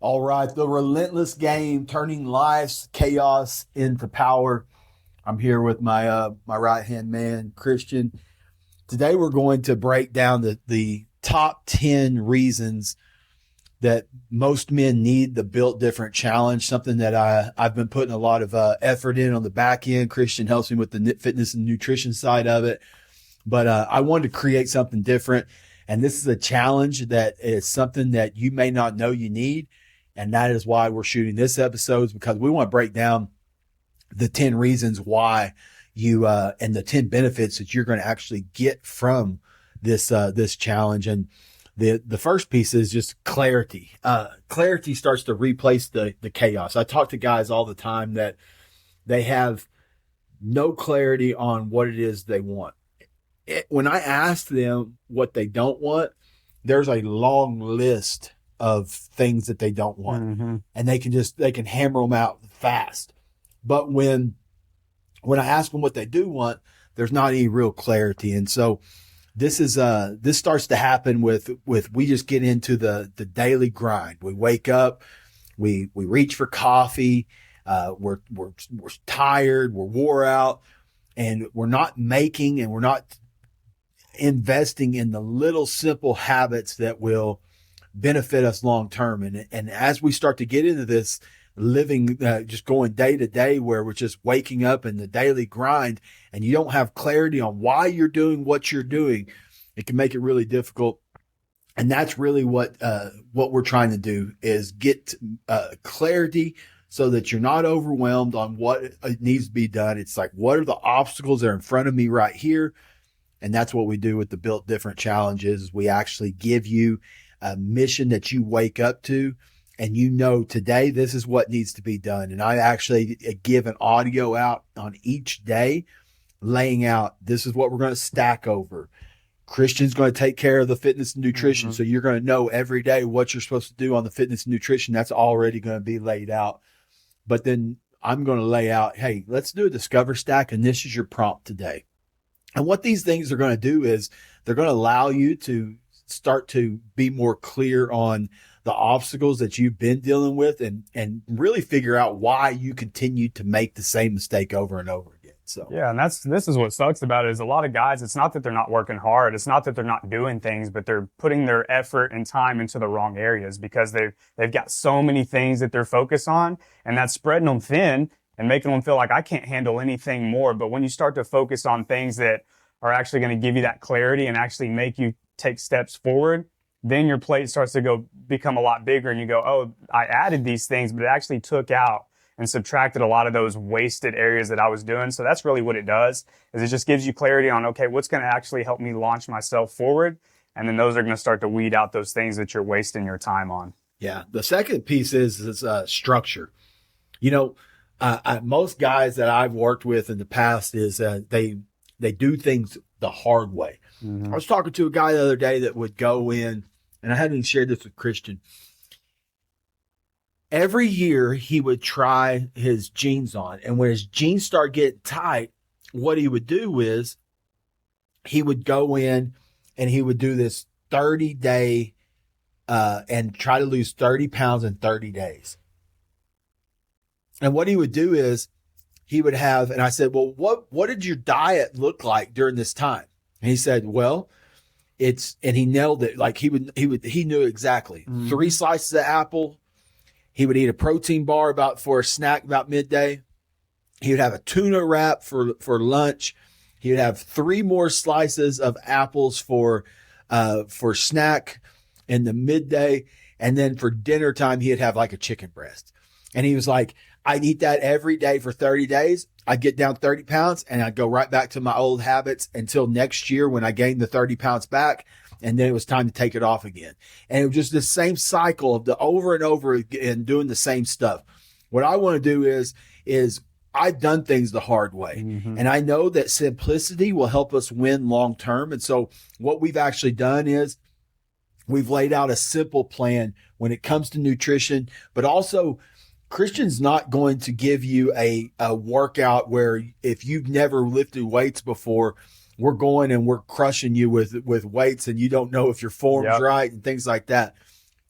All right, the relentless game, turning life's chaos into power. I'm here with my right hand man, Christian. Today we're going to break down the top 10 reasons that most men need the Built Different challenge. Something that I've been putting a lot of effort in on the back end. Christian helps me with the fitness and nutrition side of it, but I wanted to create something different. And this is a challenge that is something that you may not know you need. And that is why we're shooting this episode, is because we want to break down the 10 reasons why you, and the 10 benefits that you're going to actually get from this challenge. And the first piece is just clarity. Clarity starts to replace the chaos. I talk to guys all the time that they have no clarity on what it is they want. When I ask them what they don't want, there's a long list of things that they don't want, and they can hammer them out fast. But when I ask them what they do want, there's not any real clarity. And so this starts to happen with we just get into the daily grind. We wake up, we reach for coffee, we're tired, we're wore out, and we're not making and we're not investing in the little simple habits that will benefit us long term. And as we start to get into this living, just going day to day, where we're just waking up in the daily grind and you don't have clarity on why you're doing what you're doing, it can make it really difficult. And that's really what we're trying to do, is get clarity so that you're not overwhelmed on what needs to be done. It's like, what are the obstacles that are in front of me right here? And that's what we do with the Built Different challenges. Is we actually give you a mission that you wake up to, and you know, today, this is what needs to be done. And I actually give an audio out on each day, laying out, this is what we're going to stack over. Christian's going to take care of the fitness and nutrition. So you're going to know every day what you're supposed to do on the fitness and nutrition. That's already going to be laid out. But then I'm going to lay out, hey, let's do a discover stack. And this is your prompt today. And what these things are going to do is they're going to allow you to start to be more clear on the obstacles that you've been dealing with, and really figure out why you continue to make the same mistake over and over again. So yeah, and this is what sucks about it, is a lot of guys, it's not that they're not working hard, it's not that they're not doing things, but they're putting their effort and time into the wrong areas because they've got so many things that they're focused on, and that's spreading them thin and making them feel like I can't handle anything more. But when you start to focus on things that are actually going to give you that clarity and actually make you take steps forward, then your plate starts to become a lot bigger, and you go, oh, I added these things, but it actually took out and subtracted a lot of those wasted areas that I was doing. So that's really what it does, is it just gives you clarity on, okay, what's going to actually help me launch myself forward? And then those are going to start to weed out those things that you're wasting your time on. Yeah. The second piece is structure. You know, most guys that I've worked with in the past is they do things the hard way. I was talking to a guy the other day that would go in, and I hadn't shared this with Christian. Every year he would try his jeans on, and when his jeans start getting tight, what he would do is he would go in and he would do this 30-day and try to lose 30 pounds in 30 days. And what he would do is he would have, and I said, well, what did your diet look like during this time? And he said, well, and he nailed it. Like he knew exactly. 3 slices of apple. He would eat a protein bar for a snack about midday. He would have a tuna wrap for lunch. He would have 3 more slices of apples for snack in the midday. And then for dinner time, he'd have like a chicken breast. And he was like, I'd eat that every day for 30 days. I'd get down 30 pounds and I'd go right back to my old habits until next year when I gained the 30 pounds back. And then it was time to take it off again. And it was just the same cycle of the over and over again doing the same stuff. What I want to do is I've done things the hard way. And I know that simplicity will help us win long term. And so what we've actually done is we've laid out a simple plan when it comes to nutrition, but also Christian's not going to give you a workout where if you've never lifted weights before, we're going and we're crushing you with weights and you don't know if your form's right and things like that.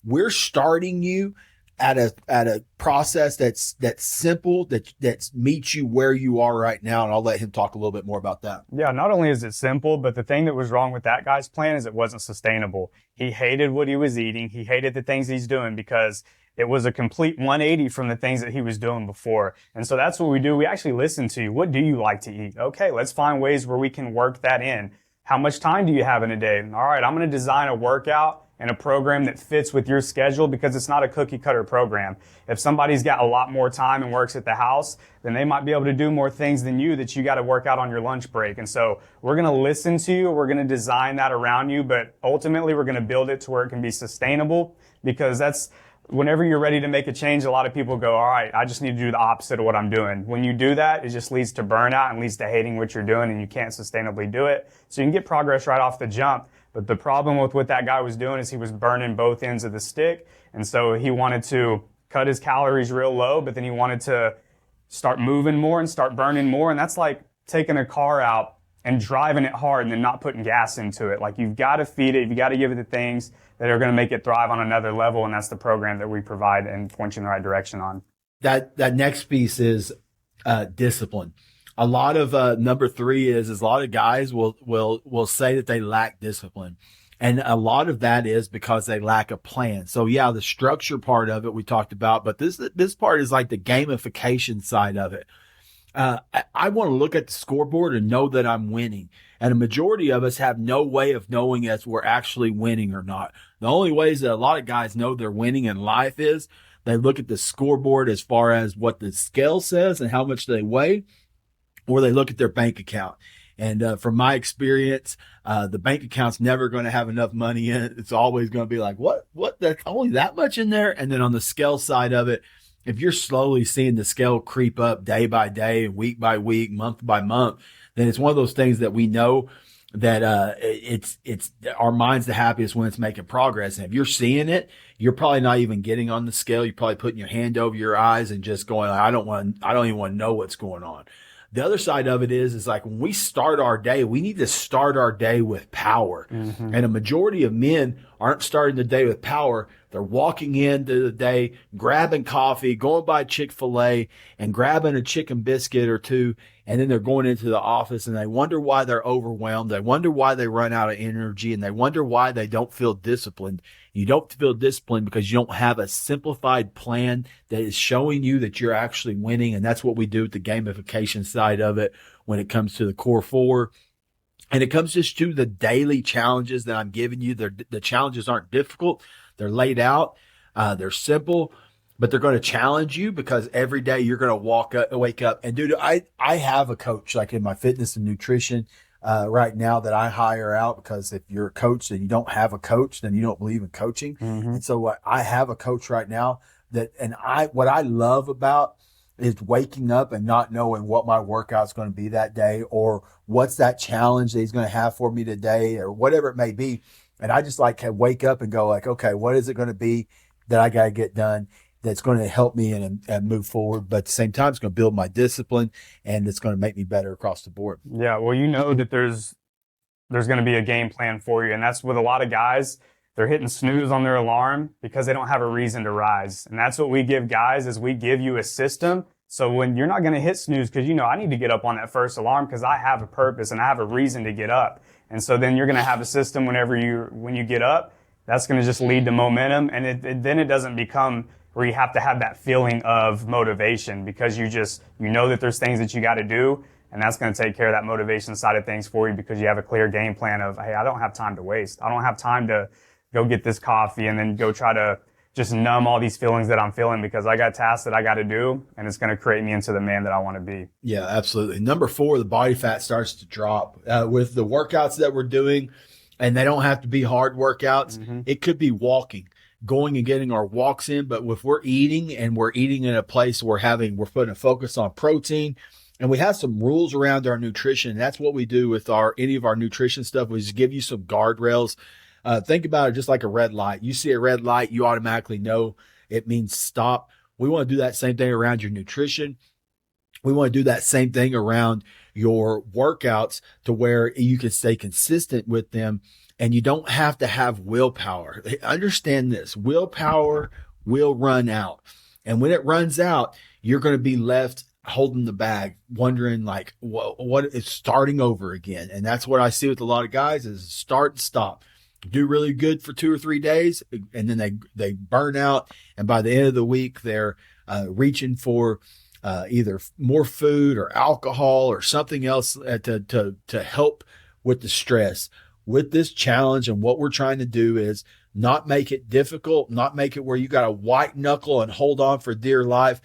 We're starting you at a process that's simple, that meets you where you are right now. And I'll let him talk a little bit more about that. Yeah, not only is it simple, but the thing that was wrong with that guy's plan is it wasn't sustainable. He hated what he was eating. He hated the things he's doing because it was a complete 180 from the things that he was doing before. And so that's what we do. We actually listen to you. What do you like to eat? Okay, let's find ways where we can work that in. How much time do you have in a day? All right, I'm going to design a workout and a program that fits with your schedule because it's not a cookie cutter program. If somebody's got a lot more time and works at the house, then they might be able to do more things than you that you got to work out on your lunch break. And so we're going to listen to you. We're going to design that around you, but ultimately we're going to build it to where it can be sustainable, because that's whenever you're ready to make a change, a lot of people go, all right, I just need to do the opposite of what I'm doing. When you do that, it just leads to burnout and leads to hating what you're doing, and you can't sustainably do it. So you can get progress right off the jump. But the problem with what that guy was doing is he was burning both ends of the stick. And so he wanted to cut his calories real low, but then he wanted to start moving more and start burning more. And that's like taking a car out and driving it hard and then not putting gas into it. Like, you've got to feed it. You've got to give it the things that are going to make it thrive on another level. And that's the program that we provide and point you in the right direction on. That next piece is discipline. A lot of number three is a lot of guys will say that they lack discipline. And a lot of that is because they lack a plan. So yeah, the structure part of it we talked about, but this part is like the gamification side of it. I want to look at the scoreboard and know that I'm winning. And a majority of us have no way of knowing if we're actually winning or not. The only ways that a lot of guys know they're winning in life is they look at the scoreboard as far as what the scale says and how much they weigh, or they look at their bank account. And from my experience, the bank account's never going to have enough money in it. It's always going to be like, what, that's only that much in there? And then on the scale side of it, if you're slowly seeing the scale creep up day by day, week by week, month by month, then it's one of those things that we know that it's our mind's the happiest when it's making progress. And if you're seeing it, you're probably not even getting on the scale. You're probably putting your hand over your eyes and just going, I don't even want to know what's going on. The other side of it is like when we start our day, we need to start our day with power. Mm-hmm. And a majority of men aren't starting the day with power. They're walking into the day, grabbing coffee, going by Chick-fil-A and grabbing a chicken biscuit or two. And then they're going into the office and they wonder why they're overwhelmed. They wonder why they run out of energy, and they wonder why they don't feel disciplined. You don't feel disciplined because you don't have a simplified plan that is showing you that you're actually winning. And that's what we do with the gamification side of it when it comes to the core four. And it comes just to the daily challenges that I'm giving you. The challenges aren't difficult. They're laid out. They're simple, but they're going to challenge you because every day you're going to wake up. And dude, I have a coach like in my fitness and nutrition right now that I hire out, because if you're a coach and you don't have a coach, then you don't believe in coaching. Mm-hmm. And so I have a coach right now what I love about is waking up and not knowing what my workout's going to be that day, or what's that challenge that he's going to have for me today, or whatever it may be. And I just like wake up and go like, okay, what is it going to be that I got to get done that's going to help me and move forward? But at the same time, it's going to build my discipline, and it's going to make me better across the board. Yeah, well, you know that there's going to be a game plan for you. And that's with a lot of guys. They're hitting snooze on their alarm because they don't have a reason to rise. And that's what we give guys, is we give you a system. So when you're not going to hit snooze, because I need to get up on that first alarm because I have a purpose and I have a reason to get up. And so then you're going to have a system when you get up, that's going to just lead to momentum. And then it doesn't become where you have to have that feeling of motivation, because you know that there's things that you got to do. And that's going to take care of that motivation side of things for you, because you have a clear game plan of, hey, I don't have time to waste. I don't have time to go get this coffee and then go try to just numb all these feelings that I'm feeling, because I got tasks that I got to do, and it's going to create me into the man that I want to be. Yeah, absolutely. Number 4, the body fat starts to drop with the workouts that we're doing, and they don't have to be hard workouts. Mm-hmm. It could be walking, going and getting our walks in. But if we're eating, and we're eating in a place we're putting a focus on protein, and we have some rules around our nutrition. That's what we do with any of our nutrition stuff. We just give you some guardrails. Think about it just like a red light. You see a red light, you automatically know it means stop. We want to do that same thing around your nutrition. We want to do that same thing around your workouts, to where you can stay consistent with them, and you don't have to have willpower. Understand this: willpower will run out. And when it runs out, you're going to be left holding the bag, wondering like what is starting over again. And that's what I see with a lot of guys is start and stop. Do really good for 2 or 3 days, and then they burn out. And by the end of the week, they're reaching for either more food or alcohol or something else to help with the stress. With this challenge, and what we're trying to do is not make it difficult, not make it where you got to white knuckle and hold on for dear life.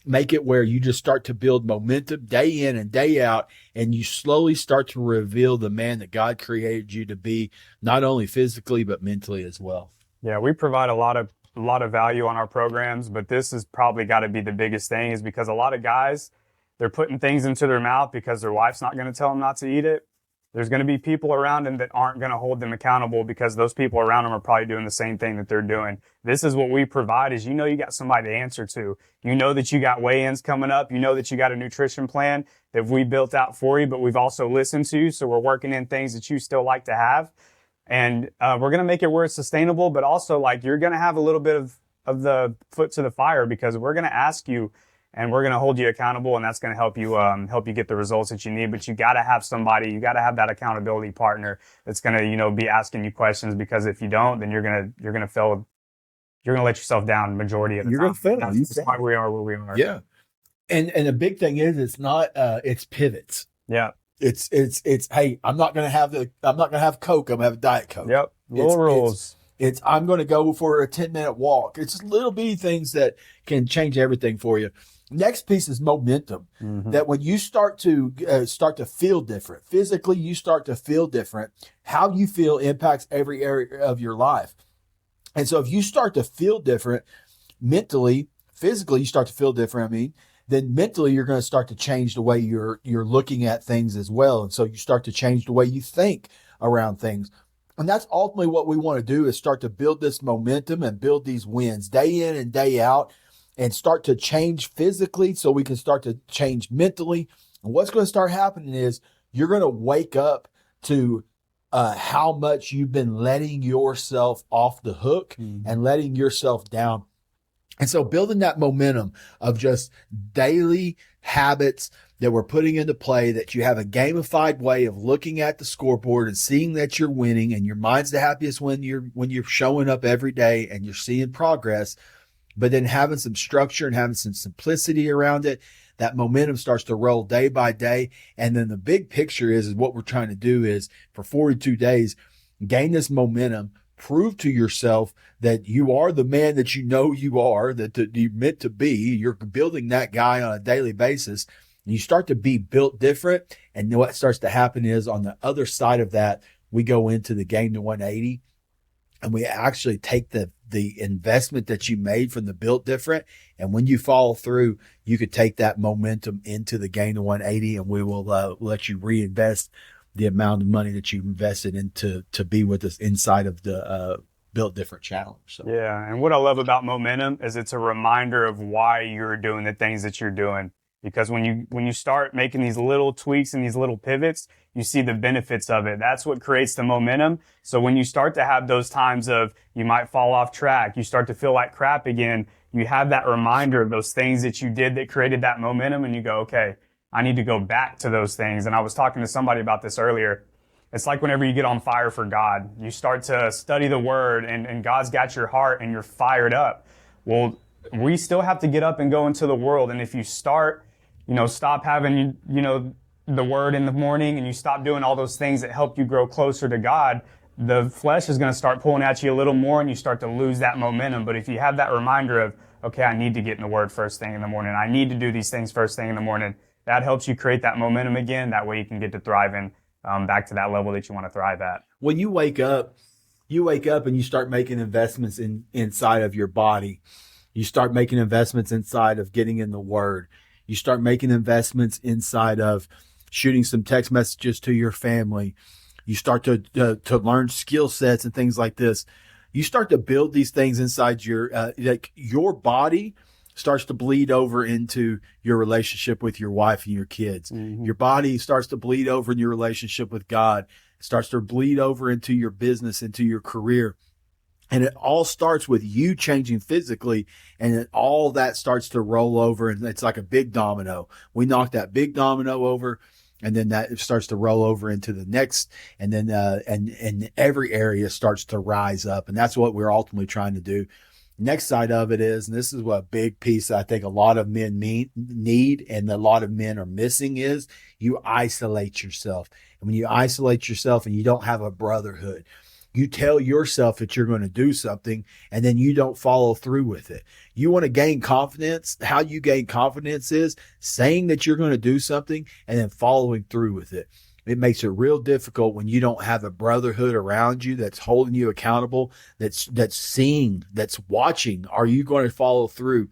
Make it where you just start to build momentum day in and day out, and you slowly start to reveal the man that God created you to be, not only physically, but mentally as well. Yeah, we provide a lot of value on our programs, but this has probably got to be the biggest thing is because a lot of guys, they're putting things into their mouth because their wife's not going to tell them not to eat it. There's going to be people around them that aren't going to hold them accountable because those people around them are probably doing the same thing that they're doing. This is what we provide is, you got somebody to answer to. You know that you got weigh-ins coming up. You know that you got a nutrition plan that we built out for you, but we've also listened to you. So we're working in things that you still like to have. And we're going to make it where it's sustainable, but also like you're going to have a little bit of the foot to the fire because we're going to ask you and we're going to hold you accountable, and that's going to help you get the results that you need. But you got to have somebody, you got to have that accountability partner that's going to, be asking you questions, because if you don't, then you're going to fail. You're going to let yourself down the majority of the time. You're going to fail. That's why we are where we are. Yeah. And the big thing is it's not, it's pivots. Yeah. It's, hey, I'm not going to have Coke. I'm going to have a Diet Coke. Yep. Little rules. It's I'm going to go for a 10-minute walk. It's little bitty things that can change everything for you. Next piece is momentum. Mm-hmm. That when you start to feel different physically, you start to feel different. How you feel impacts every area of your life. And so if you start to feel different mentally, physically, you start to feel different. Then mentally you're going to start to change the way you're looking at things as well. And so you start to change the way you think around things. And that's ultimately what we want to do, is start to build this momentum and build these wins day in and day out, and start to change physically so we can start to change mentally. And what's going to start happening is you're going to wake up to how much you've been letting yourself off the hook and letting yourself down. And so building that momentum of just daily habits that we're putting into play, that you have a gamified way of looking at the scoreboard and seeing that you're winning, and your mind's the happiest when you're showing up every day and you're seeing progress, but then having some structure and having some simplicity around it. That momentum starts to roll day by day. And then the big picture is what we're trying to do is for 42 days, gain this momentum, prove to yourself that you are the man that you are, that you're meant to be. You're building that guy on a daily basis. And you start to be built different. And what starts to happen is on the other side of that, we go into the Gain to 180, and we actually take the investment that you made from the built different. And when you follow through, you could take that momentum into the Gain to 180, and we will let you reinvest the amount of money that you invested into to be with us inside of the Built Different challenge. So. Yeah. And what I love about momentum is it's a reminder of why you're doing the things that you're doing. Because when you start making these little tweaks and these little pivots, you see the benefits of it. That's what creates the momentum. So when you start to have those times of you might fall off track, you start to feel like crap again, you have that reminder of those things that you did that created that momentum, and you go, okay, I need to go back to those things. And I was talking to somebody about this earlier. It's like whenever you get on fire for God, you start to study the word, and God's got your heart and you're fired up. Well, we still have to get up and go into the world. And if you start, stop having, the word in the morning, and you stop doing all those things that help you grow closer to God, the flesh is going to start pulling at you a little more, and you start to lose that momentum. But if you have that reminder of, okay, I need to get in the word first thing in the morning, I need to do these things first thing in the morning, that helps you create that momentum again. That way you can get to thriving back to that level that you want to thrive at. When you wake up and you start making investments inside of your body. You start making investments inside of getting in the word. You start making investments inside of shooting some text messages to your family. You start to learn skill sets and things like this. You start to build these things inside your body starts to bleed over into your relationship with your wife and your kids. Mm-hmm. Your body starts to bleed over in your relationship with God. It starts to bleed over into your business, into your career. And it all starts with you changing physically, and then all that starts to roll over, and it's like a big domino. We knock that big domino over, and then that starts to roll over into the next, and then and every area starts to rise up, and that's what we're ultimately trying to do. Next side of it is, and this is what a big piece I think a lot of men need, and a lot of men are missing, is you isolate yourself. And when you isolate yourself and you don't have a brotherhood, you tell yourself that you're going to do something and then you don't follow through with it. You want to gain confidence. How you gain confidence is saying that you're going to do something and then following through with it. It makes it real difficult when you don't have a brotherhood around you that's holding you accountable, that's seeing, that's watching. Are you going to follow through?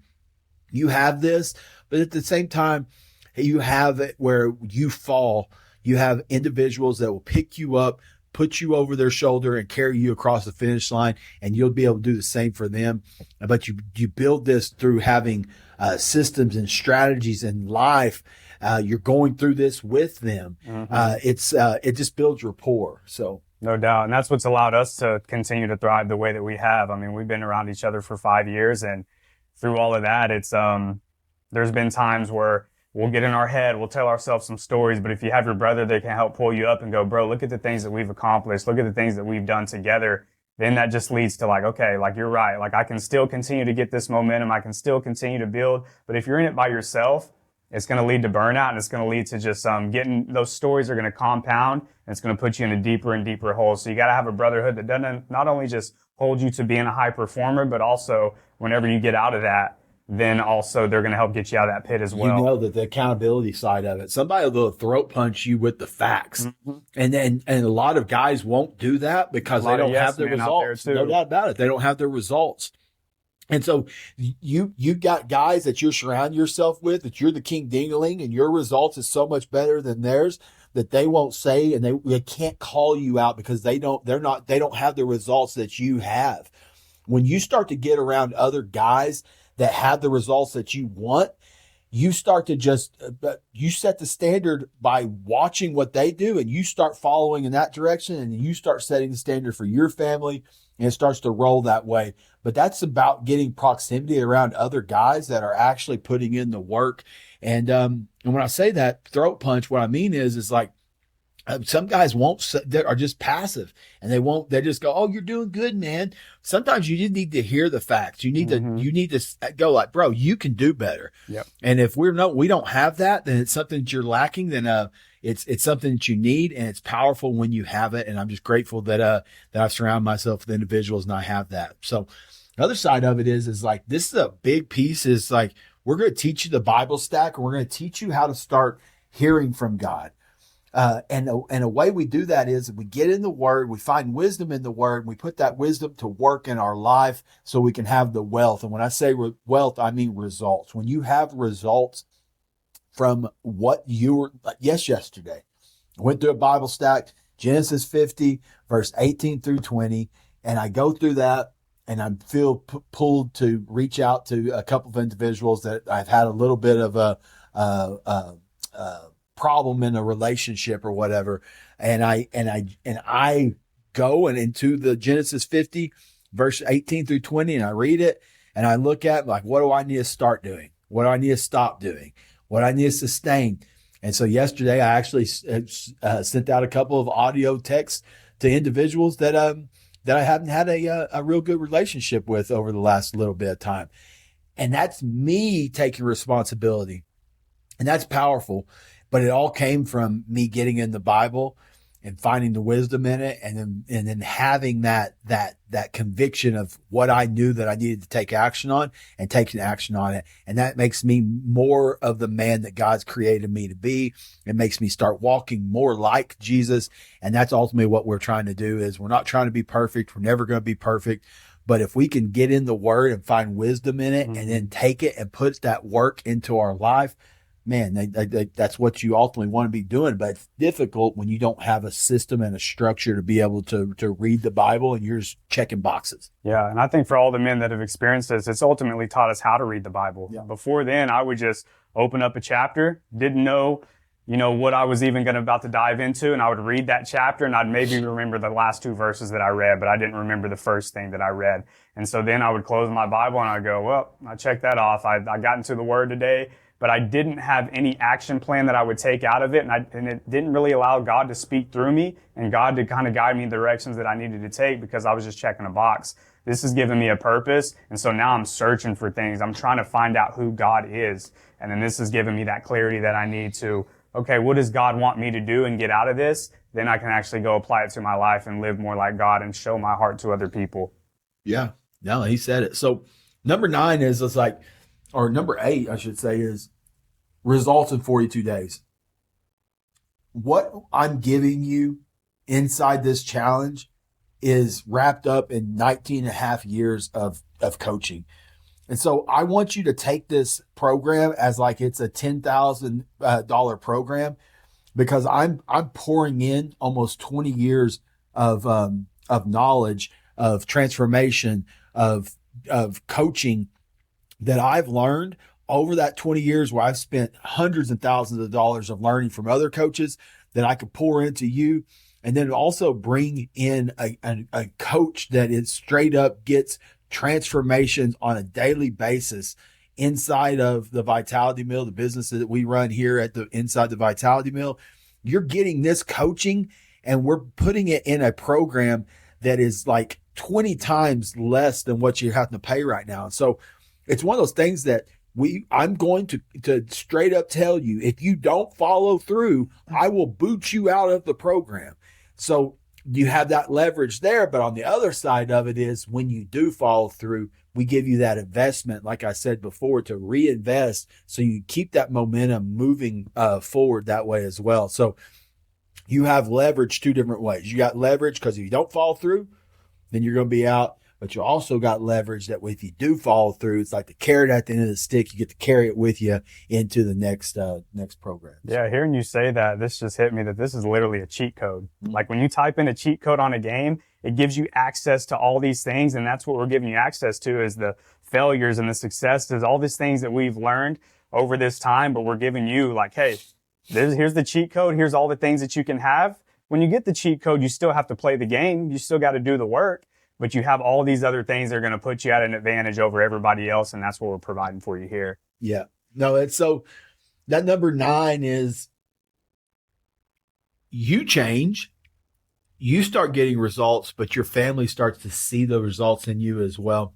You have this, but at the same time, you have it where you fall. You have individuals that will pick you up, put you over their shoulder and carry you across the finish line, and you'll be able to do the same for them. But you build this through having systems and strategies in life. You're going through this with them. It just builds rapport. So no doubt. And that's what's allowed us to continue to thrive the way that we have. I mean, we've been around each other for 5 years, and through all of that, it's there's been times where we'll get in our head, we'll tell ourselves some stories, but if you have your brother that can help pull you up and go, bro, look at the things that we've accomplished, look at the things that we've done together, then that just leads to like, okay, like you're right, like I can still continue to get this momentum, I can still continue to build. But if you're in it by yourself, it's going to lead to burnout, and it's going to lead to just getting, those stories are going to compound, and it's going to put you in a deeper and deeper hole. So you got to have a brotherhood that doesn't not only just hold you to being a high performer, but also whenever you get out of that, then also they're going to help get you out of that pit as well. You know that the accountability side of it. Somebody will throat punch you with the facts. And a lot of guys won't do that because they don't have the results. No doubt about it. They don't have the results. And so you got guys that you surround yourself with, that you're the king ding-a-ling, and your results is so much better than theirs that they won't say, and they can't call you out because they don't have the results that you have. When you start to get around other guys that have the results that you want, you start to you set the standard by watching what they do, and you start following in that direction, and you start setting the standard for your family, and it starts to roll that way. But that's about getting proximity around other guys that are actually putting in the work. And when I say that throat punch, what I mean is like, some guys are just passive, and they just go, oh, you're doing good, man. Sometimes you just need to hear the facts. You need to go like, bro, you can do better. Yep. And if we don't have that, then it's something that you're lacking. Then it's something that you need, and it's powerful when you have it. And I'm just grateful that I've surrounded myself with individuals and I have that. So the other side of it is like, this is a big piece, is like, we're going to teach you the Bible stack, and we're going to teach you how to start hearing from God. And a way we do that is we get in the Word, we find wisdom in the Word, and we put that wisdom to work in our life so we can have the wealth. And when I say wealth, I mean results. When you have results from what you were, like yesterday, I went through a Bible stack, Genesis 50, verse 18 through 20, and I go through that, and I feel pulled to reach out to a couple of individuals that I've had a little bit of a problem in a relationship or whatever. And I go into the Genesis 50, verse 18 through 20, and I read it, and I look at like, what do I need to start doing? What do I need to stop doing? What do I need to sustain? And so yesterday I actually sent out a couple of audio texts to individuals that I haven't had a real good relationship with over the last little bit of time. And that's me taking responsibility. And that's powerful. But it all came from me getting in the Bible and finding the wisdom in it, and then having that conviction of what I knew that I needed to take action on, and taking action on it. And that makes me more of the man that God's created me to be. It makes me start walking more like Jesus. And that's ultimately what we're trying to do. Is we're not trying to be perfect. We're never going to be perfect. But if we can get in the Word and find wisdom in it, and then take it and put that work into our life, man, that's what you ultimately want to be doing. But it's difficult when you don't have a system and a structure to be able to read the Bible, and you're just checking boxes. Yeah, and I think for all the men that have experienced this, it's ultimately taught us how to read the Bible. Yeah. Before then, I would just open up a chapter, didn't know what I was even about to dive into, and I would read that chapter and I'd maybe remember the last two verses that I read, but I didn't remember the first thing that I read. And so then I would close my Bible and I'd go, well, I checked that off. I got into the Word today, but I didn't have any action plan that I would take out of it. And it didn't really allow God to speak through me and God to kind of guide me in the directions that I needed to take, because I was just checking a box. This has given me a purpose. And so now I'm searching for things. I'm trying to find out who God is. And then this has given me that clarity that I need to, okay, what does God want me to do and get out of this? Then I can actually go apply it to my life and live more like God and show my heart to other people. Yeah. No, he said it. So number 9 is, it's like, or number 8, I should say, is results in 42 days. What I'm giving you inside this challenge is wrapped up in 19 and a half years of coaching. And so I want you to take this program as like it's a $10,000 program, because I'm pouring in almost 20 years of knowledge, of transformation, of coaching that I've learned over that 20 years, where I've spent hundreds and thousands of dollars of learning from other coaches that I could pour into you. And then also bring in a coach that is straight up gets transformations on a daily basis inside of the Vitality Mill, the business that we run here at inside the Vitality Mill. You're getting this coaching, and we're putting it in a program that is like 20 times less than what you're having to pay right now. So it's one of those things that I'm going to straight up tell you, if you don't follow through, I will boot you out of the program. So you have that leverage there. But on the other side of it is, when you do follow through, we give you that investment, like I said before, to reinvest, so you keep that momentum moving forward that way as well. So you have leverage 2 different ways. You got leverage because if you don't follow through, then you're going to be out. But you also got leverage that if you do follow through, it's like the carrot at the end of the stick. You get to carry it with you into the next program. Yeah, hearing you say that, this just hit me that this is literally a cheat code. Mm-hmm. Like when you type in a cheat code on a game, it gives you access to all these things, and that's what we're giving you access to, is the failures and the successes, all these things that we've learned over this time. But we're giving you like, hey, here's the cheat code. Here's all the things that you can have. When you get the cheat code, you still have to play the game. You still got to do the work. But you have all these other things that are going to put you at an advantage over everybody else, and that's what we're providing for you here. Yeah. No, it's so that number 9 is, you change, you start getting results, but your family starts to see the results in you as well.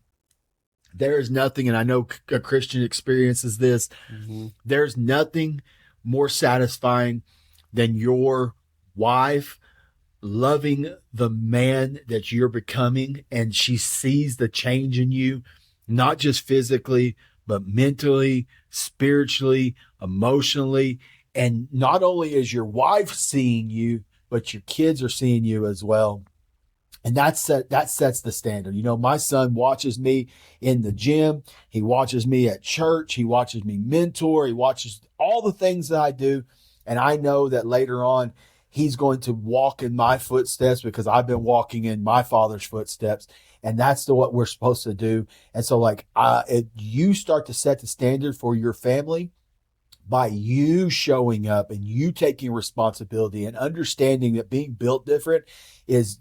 There is nothing, and I know a Christian experiences this, there's nothing more satisfying than your wife loving the man that you're becoming, and she sees the change in you, not just physically, but mentally, spiritually, emotionally. And not only is your wife seeing you, but your kids are seeing you as well. And that sets the standard. My son watches me in the gym. He watches me at church. He watches me mentor. He watches all the things that I do. And I know that later on, he's going to walk in my footsteps, because I've been walking in my father's footsteps. And that's what we're supposed to do. And so if you start to set the standard for your family by you showing up and you taking responsibility and understanding that being built different is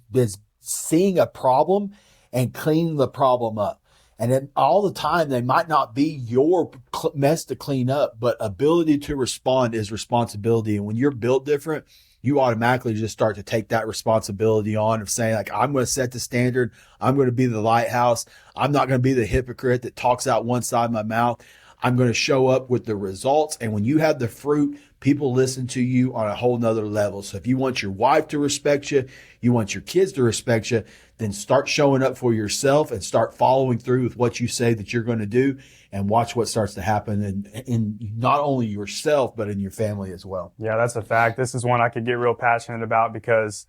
seeing a problem and cleaning the problem up. And then all the time, they might not be your mess to clean up, but ability to respond is responsibility. And when you're built different, you automatically just start to take that responsibility on of saying, like, I'm going to set the standard. I'm going to be the lighthouse. I'm not going to be the hypocrite that talks out one side of my mouth. I'm going to show up with the results. And when you have the fruit, people listen to you on a whole nother level. So if you want your wife to respect you, you want your kids to respect you, then start showing up for yourself and start following through with what you say that you're going to do, and watch what starts to happen in not only yourself, but in your family as well. Yeah, that's a fact. This is one I could get real passionate about, because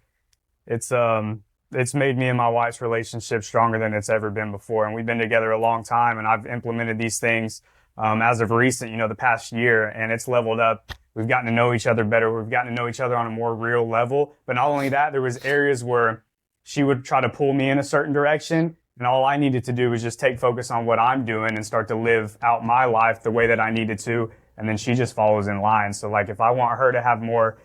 it's made me and my wife's relationship stronger than it's ever been before. And we've been together a long time, and I've implemented these things as of recent, the past year, and it's leveled up. We've gotten to know each other better. We've gotten to know each other on a more real level. But not only that, there was areas where she would try to pull me in a certain direction, and all I needed to do was just take focus on what I'm doing and start to live out my life the way that I needed to. and then she just follows in line. So like if I want her to have more,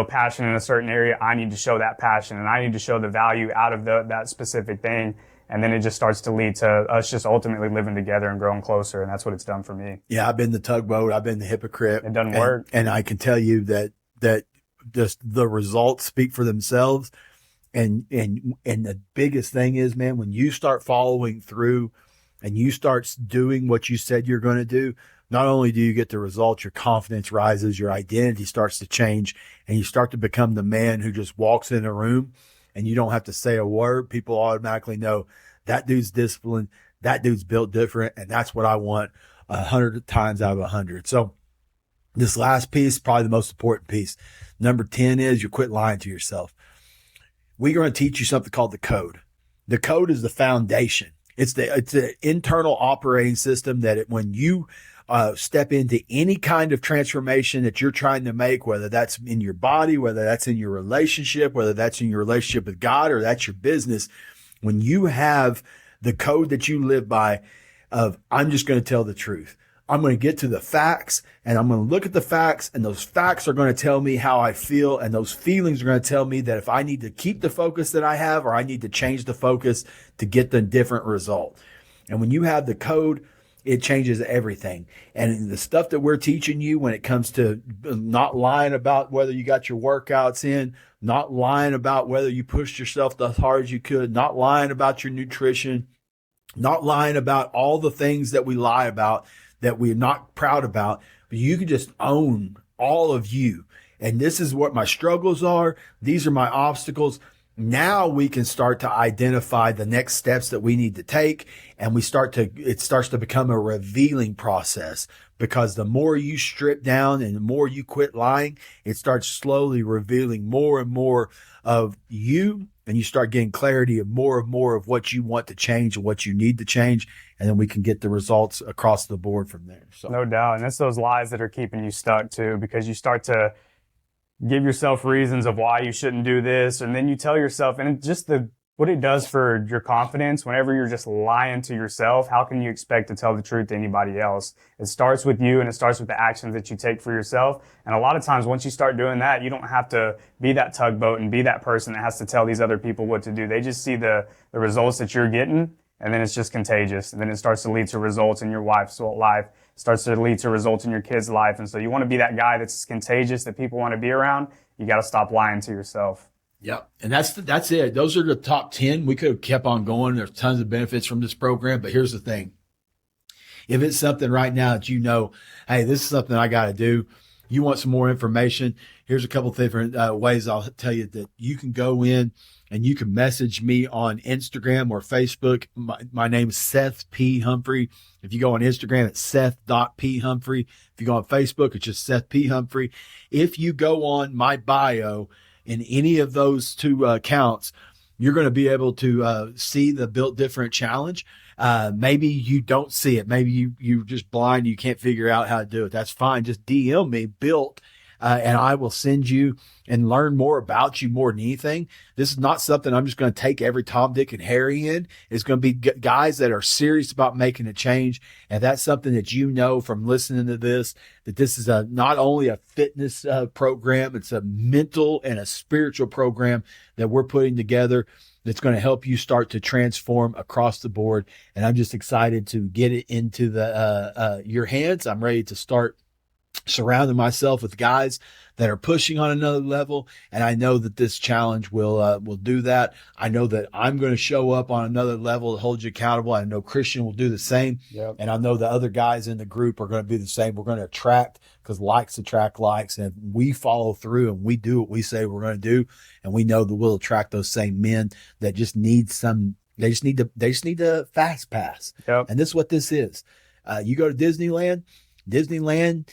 passion in a certain area, I need to show that passion, and I need to show the value out of that specific thing. And then it just starts to lead to us just ultimately living together and growing closer. And that's what it's done for me. Yeah, I've been the tugboat. I've been the hypocrite. It doesn't work. And I can tell you that just the results speak for themselves. And the biggest thing is, man, when you start following through and you start doing what you said you're going to do, not only do you get the results, your confidence rises, your identity starts to change, and you start to become the man who just walks in a room and you don't have to say a word. People automatically know that dude's disciplined, that dude's built different, and that's what I want 100 times out of 100. So this last piece, probably the most important piece. Number 10 is you quit lying to yourself. We're going to teach you something called the code. The code is the foundation. It's the internal operating system that when you step into any kind of transformation that you're trying to make, whether that's in your body, whether that's in your relationship, whether that's in your relationship with God, or that's your business, when you have the code that you live by of, I'm just going to tell the truth. I'm going to get to the facts, and I'm going to look at the facts, and those facts are going to tell me how I feel, and those feelings are going to tell me that if I need to keep the focus that I have, or I need to change the focus to get the different result. And when you have the code, it changes everything. And the stuff that we're teaching you when it comes to not lying about whether you got your workouts in, not lying about whether you pushed yourself as hard as you could, not lying about your nutrition, not lying about all the things that we lie about that we're not proud about, but you can just own all of you. And this is what my struggles are. These are my obstacles. Now we can start to identify the next steps that we need to take. And it starts to become a revealing process, because the more you strip down and the more you quit lying, it starts slowly revealing more and more of you. And you start getting clarity of more of what you want to change and what you need to change. And then we can get the results across the board from there. So no doubt. And it's those lies that are keeping you stuck too, because you start to give yourself reasons of why you shouldn't do this. And then you tell yourself, and what it does for your confidence, whenever you're just lying to yourself, how can you expect to tell the truth to anybody else? It starts with you, and it starts with the actions that you take for yourself. And a lot of times once you start doing that, you don't have to be that tugboat and be that person that has to tell these other people what to do. They just see the results that you're getting, and then it's just contagious. And then it starts to lead to results in your wife's life. It starts to lead to results in your kid's life. And so you want to be that guy that's contagious that people want to be around. You got to stop lying to yourself. Yep. And that's it. Those are the top 10. We could have kept on going. There's tons of benefits from this program, but here's the thing. If it's something right now that you know, hey, this is something I got to do, you want some more information, here's a couple of different ways I'll tell you that you can go in and you can message me on Instagram or Facebook. My name is Seth P. Humphrey. If you go on Instagram, it's Seth.P. Humphrey. If you go on Facebook, it's just Seth P. Humphrey. If you go on my bio in any of those two accounts, you're going to be able to see the Built Different Challenge. Maybe you don't see it. Maybe you're just blind. You can't figure out how to do it. That's fine. Just DM me, Built, and I will send you and learn more about you more than anything. This is not something I'm just going to take every Tom, Dick, and Harry in. It's going to be guys that are serious about making a change. And that's something that you know from listening to this, that this is not only a fitness program, it's a mental and a spiritual program that we're putting together that's going to help you start to transform across the board. And I'm just excited to get it into your hands. I'm ready to start surrounding myself with guys that are pushing on another level. And I know that this challenge will do that. I know that I'm going to show up on another level to hold you accountable. I know Christian will do the same. Yep. And I know the other guys in the group are going to do the same. We're going to attract, because likes attract likes. And we follow through and we do what we say we're going to do. And we know that we'll attract those same men that just need they just need to fast pass. Yep. And this is what this is. You go to Disneyland,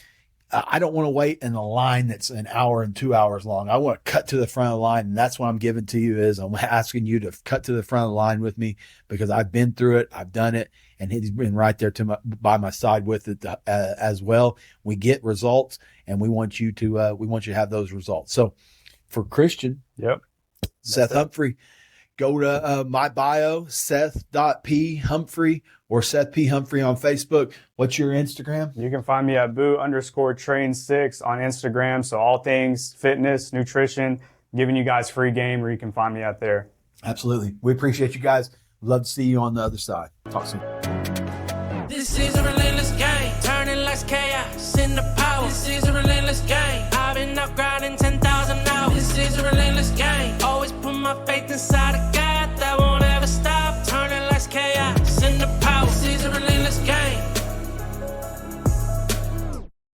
I don't want to wait in a line that's an hour and 2 hours long. I want to cut to the front of the line, and that's what I'm giving to you is I'm asking you to cut to the front of the line with me, because I've been through it, I've done it, and he's been right there by my side with it as well. We get results, and we want you to have those results. So for Christian, yep, Seth Humphrey, go to my bio, Seth.P. Humphrey or Seth P. Humphrey on Facebook. What's your Instagram? You can find me at boo_train6 on Instagram. So all things fitness, nutrition, giving you guys free game, where you can find me out there. Absolutely. We appreciate you guys. Love to see you on the other side. Talk soon. This is a relentless game, turning less chaos into power. This is a relentless game. I've been up grinding 10,000 hours. This is a relentless game. Always put my faith inside a